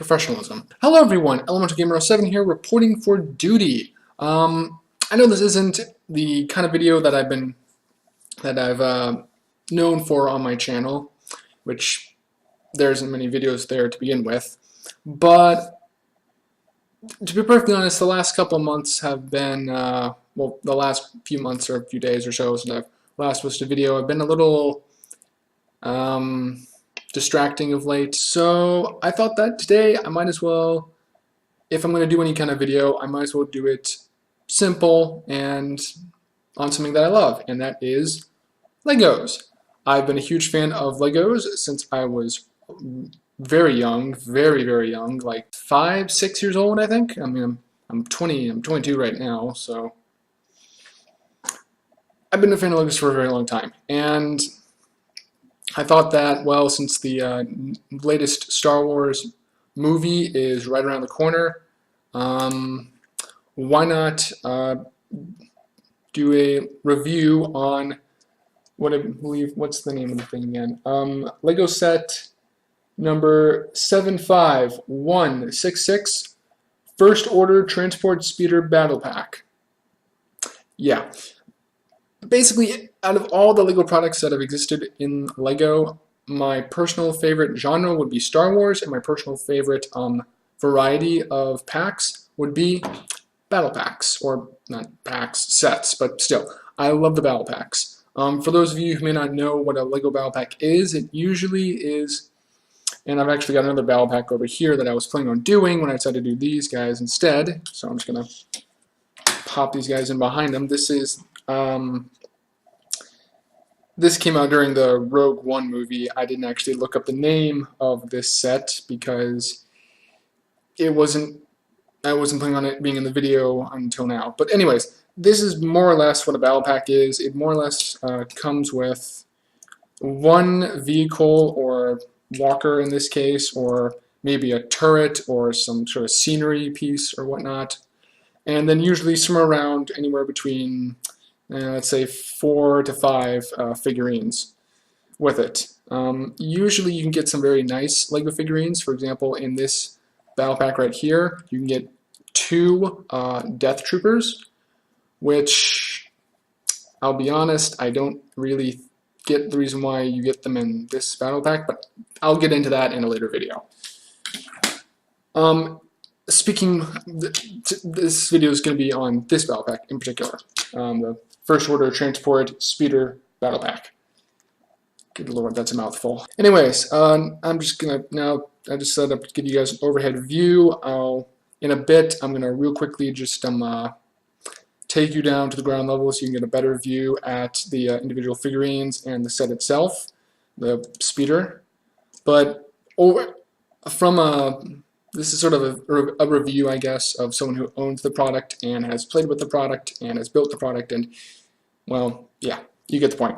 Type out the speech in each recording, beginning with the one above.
professionalism. Hello everyone, Elemental Gamer 07 here, reporting for duty. I know this isn't the kind of video that I've known for on my channel, which there isn't many videos there to begin with. But to be perfectly honest, the last couple of months have been, well, the last few months or a few days or so since I've last posted a video, have been a little distracting of late. So I thought that today I might as well, if I'm going to do any kind of video, I might as well do it simple and on something that I love, and that is Legos. I've been a huge fan of Legos since I was very young, very young, like 5, 6 years old, I think. I mean, I'm 22 right now, so I've been a fan of Legos for a very long time, and I thought that, well, since the latest Star Wars movie is right around the corner, why not do a review on what I believe, what's the name of the thing again? Lego set number 75166, First Order Transport Speeder Battle Pack. Yeah. Basically, out of all the Lego products that have existed in Lego, my personal favorite genre would be Star Wars, and my personal favorite variety of packs would be battle packs, or not packs, sets, but still, I love the battle packs. For those of you who may not know what a Lego battle pack is, it usually is, and I've actually got another battle pack over here that I was planning on doing when I decided to do these guys instead, so I'm just going to pop these guys in behind them. This is this came out during the Rogue One movie. I didn't actually look up the name of this set because I wasn't planning on it being in the video until now. But anyways, this is more or less what a battle pack is. It more or less comes with one vehicle or walker in this case, or maybe a turret or some sort of scenery piece or whatnot. And then usually somewhere around anywhere between let's say 4 to 5 figurines with it. Usually you can get some very nice Lego figurines. For example, in this battle pack right here, you can get 2 Death Troopers, which, I'll be honest, I don't really get the reason why you get them in this battle pack, but I'll get into that in a later video. This video is going to be on this battle pack in particular, the First Order Transport Speeder Battle Pack. Good lord, that's a mouthful. Anyways, I'm just gonna now. I just set up to give you guys an overhead view. In a bit, I'm gonna real quickly just take you down to the ground level so you can get a better view at the individual figurines and the set itself, the speeder. But this is sort of a review, I guess, of someone who owns the product and has played with the product and has built the product, and, well, yeah, you get the point.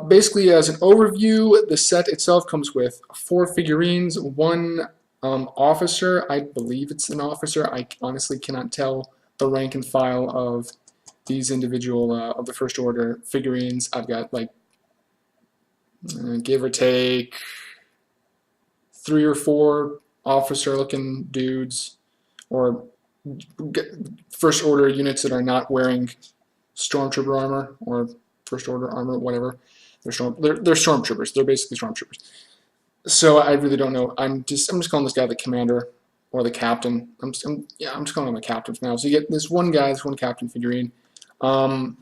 Basically, as an overview, the set itself comes with 4 figurines, 1 officer. I believe it's an officer. I honestly cannot tell the rank and file of these individual, of the First Order figurines. I've got, like, give or take 3 or 4 officer-looking dudes, or First Order units that are not wearing Stormtrooper armor, or First Order armor, whatever. They're Stormtroopers. They're basically Stormtroopers. So I really don't know. I'm just calling this guy the Commander, or the Captain. I'm just calling him the Captain for now. So you get this one guy, this one Captain figurine. One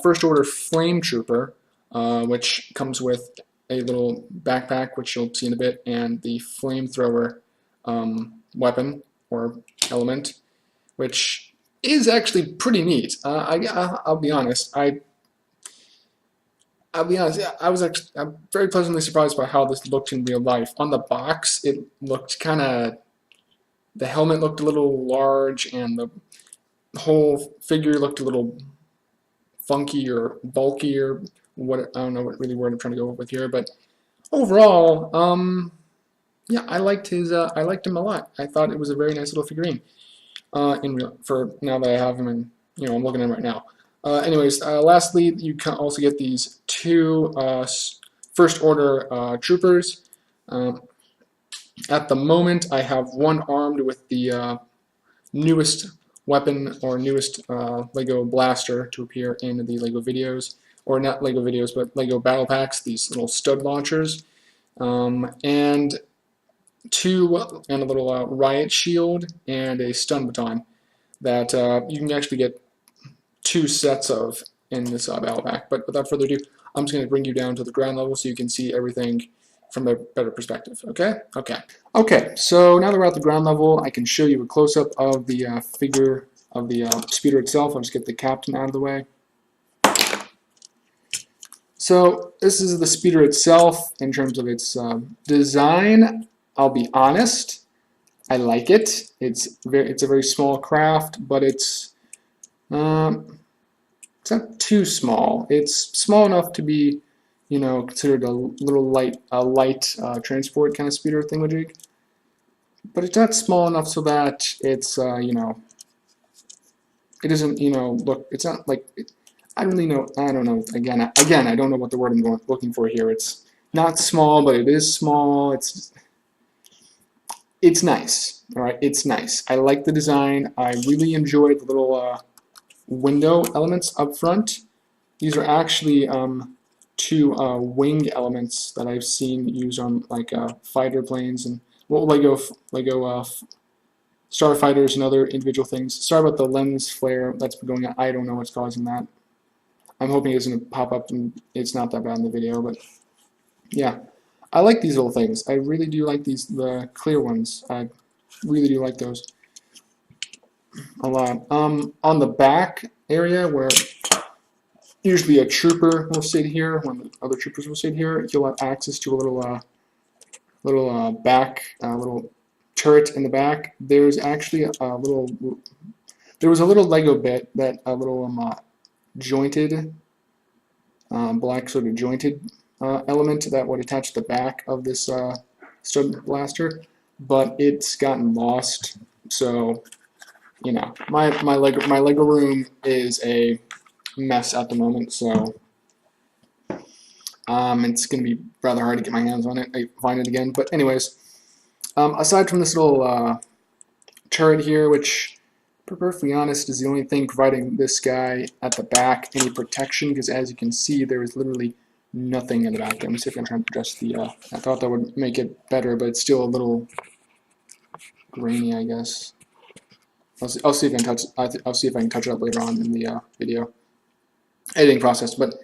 First Order Flame Trooper, which comes with a little backpack, which you'll see in a bit, and the flamethrower weapon or element, which is actually pretty neat. I'll be honest. I'm very pleasantly surprised by how this looked in real life. On the box, it looked the helmet looked a little large, and the whole figure looked a little funky or bulky, or I don't know what really word I'm trying to go with here, but overall, yeah, I liked him a lot. I thought it was a very nice little figurine. For now that I have him, and I'm looking at him right now. Anyways, lastly, you can also get these 2 First Order troopers. At the moment, I have one armed with the newest weapon or newest Lego blaster to appear in the Lego videos, or not Lego videos, but Lego battle packs, these little stud launchers, and a little riot shield and a stun baton that you can actually get 2 sets of in this battle pack. But without further ado, I'm just going to bring you down to the ground level so you can see everything from a better perspective. Okay, so now that we're at the ground level, I can show you a close-up of the figure of the speeder itself. I'll just get the captain out of the way. So this is the speeder itself in terms of its design. I'll be honest, I like it. It's a very small craft, but it's not too small. It's small enough to be, considered a little light transport kind of speeder thingamajig. But it's not small enough so that it's, it doesn't, look, it's not like, I don't know, again, I don't know what the word I'm looking for here. It's not small, but it is small. It's nice, all right, it's nice. I like the design. I really enjoyed the little window elements up front. These are actually 2 wing elements that I've seen used on like fighter planes and Lego starfighters and other individual things. Sorry about the lens flare that's been going on. I don't know what's causing that. I'm hoping it's going to pop up and it's not that bad in the video, but yeah. I like these little things. I really do like the clear ones. I really do like those a lot. On the back area where usually a trooper will sit here, when the other troopers will sit here, you'll have access to a little turret in the back. There's actually there was a little Lego bit that a little jointed, black sort of jointed element that would attach to the back of this stud blaster, but it's gotten lost. So, my Lego room is a mess at the moment. So, it's gonna be rather hard to get my hands on it. I find it again, but anyways, aside from this little turret here, which, to be perfectly honest, is the only thing providing this guy at the back any protection, because as you can see, there is literally nothing in the back. Let me see if I can try and adjust the. I thought that would make it better, but it's still a little grainy, I guess. I'll see if I can touch. I'll see if I can touch it up later on in the video editing process. But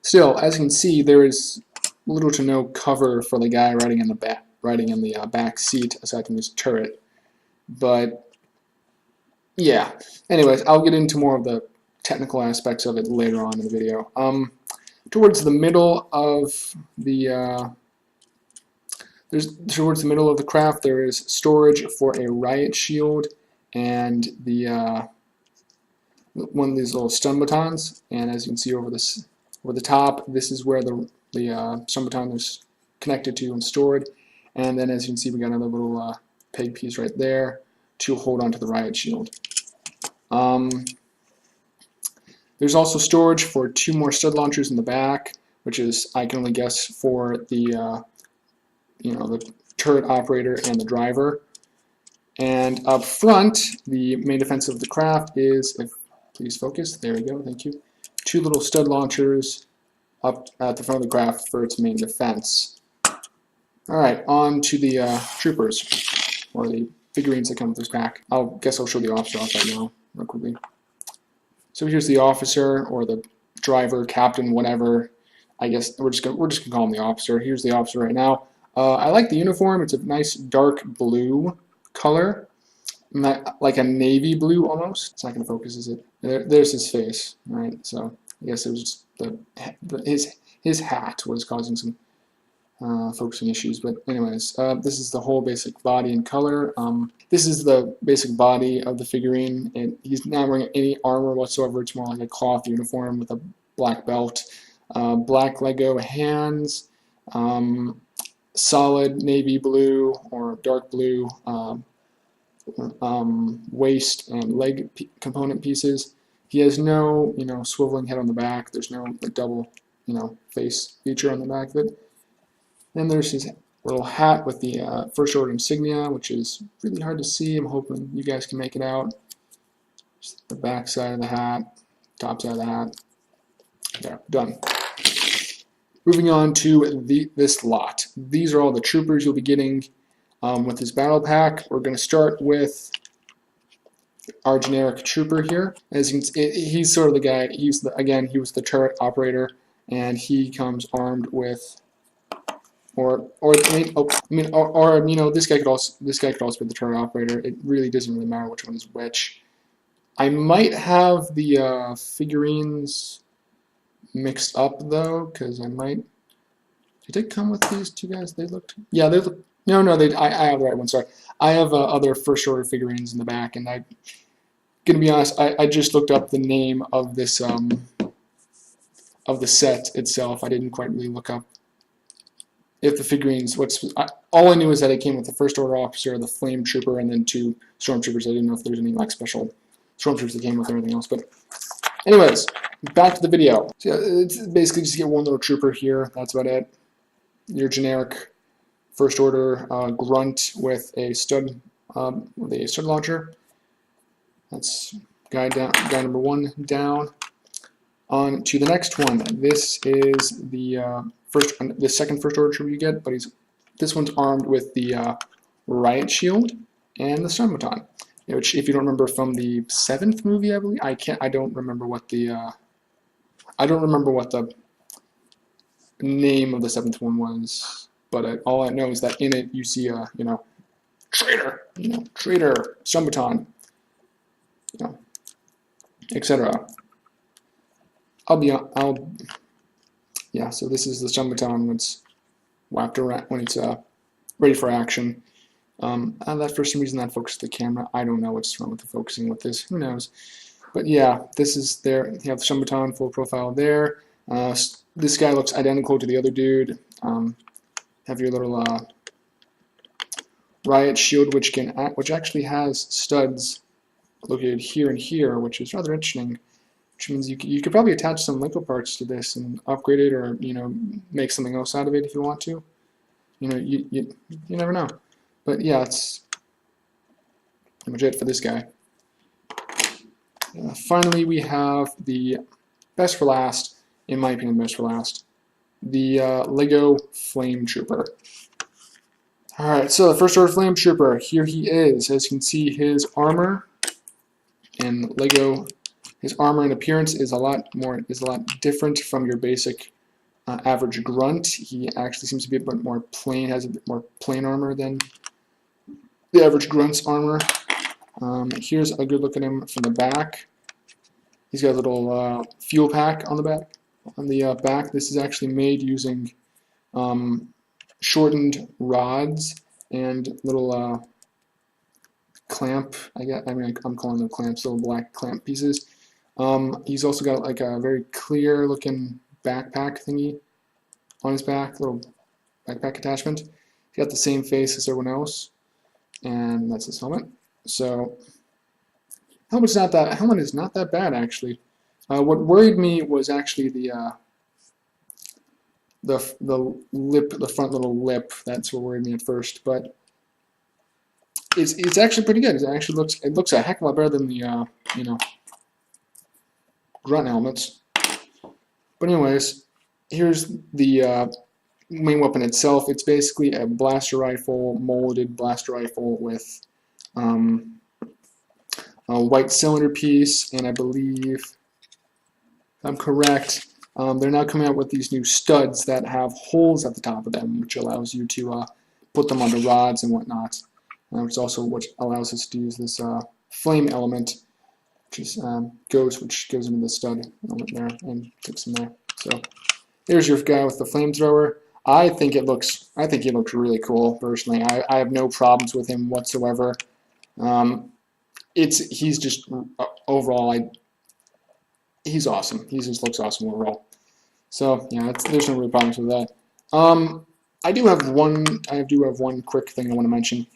still, as you can see, there is little to no cover for the guy riding in the back seat, aside from this turret. But yeah. Anyways, I'll get into more of the technical aspects of it later on in the video. Towards the middle of the craft, there is storage for a riot shield and one of these little stun batons. And as you can see over the top, this is where the stun baton is connected to and stored. And then as you can see, we got another little peg piece right there to hold onto the riot shield. There's also storage for 2 more stud launchers in the back, which is, I can only guess, for the the turret operator and the driver. And up front, the main defense of the craft is, please focus, there we go, thank you, 2 little stud launchers up at the front of the craft for its main defense. Alright, on to the troopers, or the figurines that come with this pack. Guess I'll show the officer off right now, real quickly. So here's the officer, or the driver, captain, whatever. I guess we're just gonna call him the officer. Here's the officer right now. I like the uniform. It's a nice dark blue color, like a navy blue almost. It's not gonna focus, is it? There's his face, right? So I guess it was just his hat was causing some focusing issues. But anyways, this is the whole basic body and color. This is the basic body of the figurine, and he's not wearing any armor whatsoever. It's more like a cloth uniform with a black belt, black Lego hands, solid navy blue or dark blue waist and leg component pieces. He has no, swiveling head on the back. There's no double, face feature on the back of it. Then there's his little hat with the First Order insignia, which is really hard to see. I'm hoping you guys can make it out. Just the back side of the hat, top side of the hat. There, done. Moving on to this lot. These are all the troopers you'll be getting with this battle pack. We're going to start with our generic trooper here. As you can see, he's sort of the guy. Again, he was the turret operator, and he comes armed with, or you know, this guy could also be the turret operator. It really doesn't really matter which one is which. I might have the figurines mixed up though, because I might. Did they come with these two guys? They looked. Yeah, they look. No, I have the right one. Sorry, I have other First Order figurines in the back, and I'm gonna be honest. I just looked up the name of this of the set itself. I didn't quite really look up if the figurines. All I knew is that it came with the First Order officer, the Flame Trooper, and then 2 Stormtroopers. I didn't know if there's any like special Stormtroopers that came with everything else. But anyways, back to the video. So yeah, it's basically just get one little trooper here. That's about it. Your generic First Order grunt with a stud launcher. That's guy number 1 down. On to the next one. This is the second First Order trooper you get, but this one's armed with the riot shield and the stun baton. Which, if you don't remember from the 7th movie, I believe, I don't remember what the name of the 7th one was, but all I know is that in it you see traitor, stun baton, etc. Yeah. So this is the stun baton when it's whacked around, when it's ready for action. That for some reason that focused the camera. I don't know what's wrong with the focusing with this. Who knows? But yeah, this is there. You have the stun baton full profile there. This guy looks identical to the other dude. Have your little riot shield, which actually has studs located here and here, which is rather interesting. Which means you could probably attach some Lego parts to this and upgrade it, or make something else out of it if you want to. You never know. But yeah, it's pretty much it for this guy. Finally, we have the best for last, in my opinion, best for last, the Lego Flame Trooper. Alright, so the First Order Flame Trooper, here he is. As you can see, his armor and Lego, his armor and appearance is a lot different from your basic average grunt. He actually seems to be a bit more plain, has a bit more plain armor than the average grunt's armor. Here's a good look at him from the back. He's got a little fuel pack on the back. Back, this is actually made using shortened rods and little clamp. I'm calling them clamps, little black clamp pieces. He's also got like a very clear looking backpack thingy on his back, little backpack attachment. He's got the same face as everyone else, and that's his helmet. So helmet is not that bad actually. What worried me was actually the lip, the front little lip. That's what worried me at first, but it's actually pretty good. It looks a heck of a lot better than the grunt helmets. But anyways, here's the main weapon itself. It's basically a blaster rifle, molded blaster rifle with a white cylinder piece, and I believe, if I'm correct, they're now coming out with these new studs that have holes at the top of them, which allows you to put them onto rods and whatnot. Which allows us to use this flame element, which goes into the stud element there and clips in there. So there's your guy with the flamethrower. I think he looks really cool personally. I have no problems with him whatsoever. He's just overall he's awesome. He just looks awesome overall. So yeah, there's no real problems with that. I do have one quick thing I want to mention.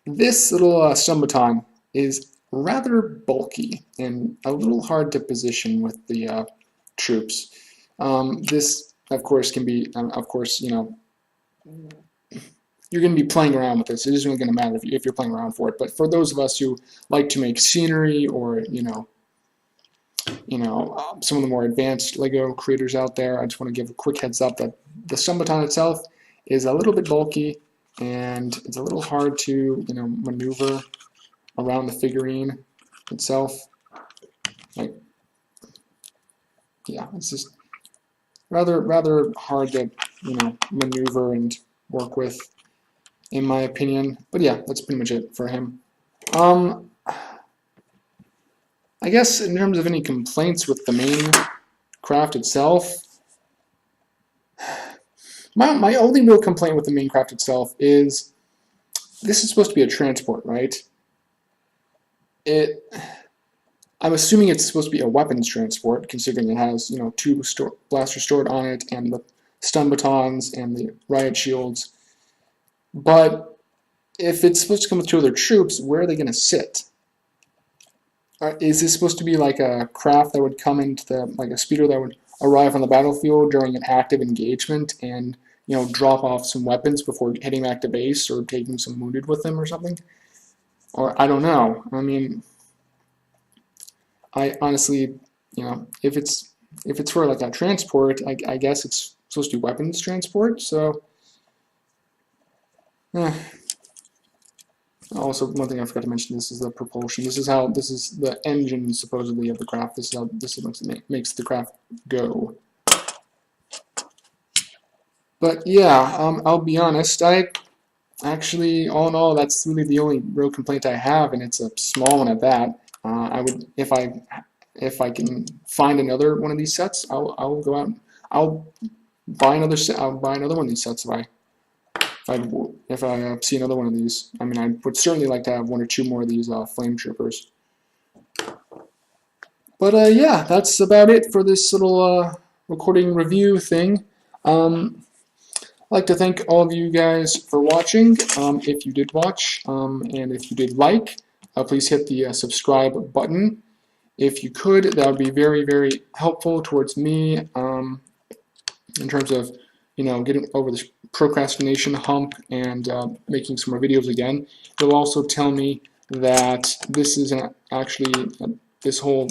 This little stun baton is rather bulky and a little hard to position with the troops. This, of course, can be, you're going to be playing around with this. It isn't really going to matter if you're playing around for it. But for those of us who like to make scenery, or some of the more advanced Lego creators out there, I just want to give a quick heads up that the stun baton itself is a little bit bulky, and it's a little hard to maneuver around the figurine itself. Like, yeah, it's just rather hard to maneuver and work with, in my opinion. But yeah, that's pretty much it for him. I guess in terms of any complaints with the main craft itself, my only real complaint with the main craft itself is this is supposed to be a transport, right? I'm assuming it's supposed to be a weapons transport, considering it has two blasters stored on it, and the stun batons and the riot shields. But if it's supposed to come with 2 other troops, where are they going to sit? Is this supposed to be like a craft that would come into like a speeder that would arrive on the battlefield during an active engagement and drop off some weapons before heading back to base, or taking some wounded with them or something? Or I don't know. I mean, I honestly, if it's for like a transport, I guess it's supposed to be weapons transport. So, also, one thing I forgot to mention, this is the propulsion. This is the engine, supposedly, of the craft. This is how makes the craft go. But yeah, I'll be honest, actually, all in all, that's really the only real complaint I have, and it's a small one at that. I would, if I can find another one of these sets, I'll go out. I'll buy another set. I'll buy another one of these sets if I see another one of these. I mean, I would certainly like to have 1 or 2 more of these flame troopers. But yeah, that's about it for this little recording review thing. I'd like to thank all of you guys for watching. If you did watch, and if you did like, please hit the subscribe button. If you could, that would be very, very helpful towards me in terms of getting over this procrastination hump and making some more videos again. It'll also tell me that this is this whole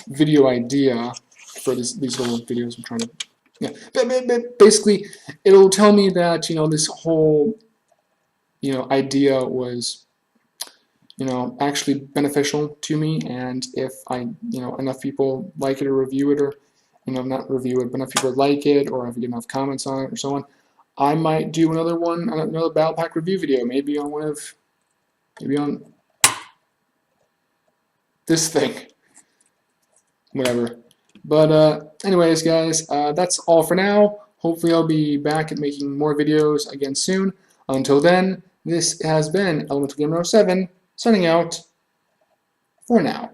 video idea for these little videos I'm trying to. Yeah, but basically, it'll tell me that this whole idea was actually beneficial to me, and if enough people like it or review it, or not review it, but enough people like it, or if I get enough comments on it or so on, I might do another Battle Pack review video, maybe on this thing, whatever. But anyways, guys, that's all for now. Hopefully I'll be back at making more videos again soon. Until then, this has been Elemental Gamer 07, signing out for now.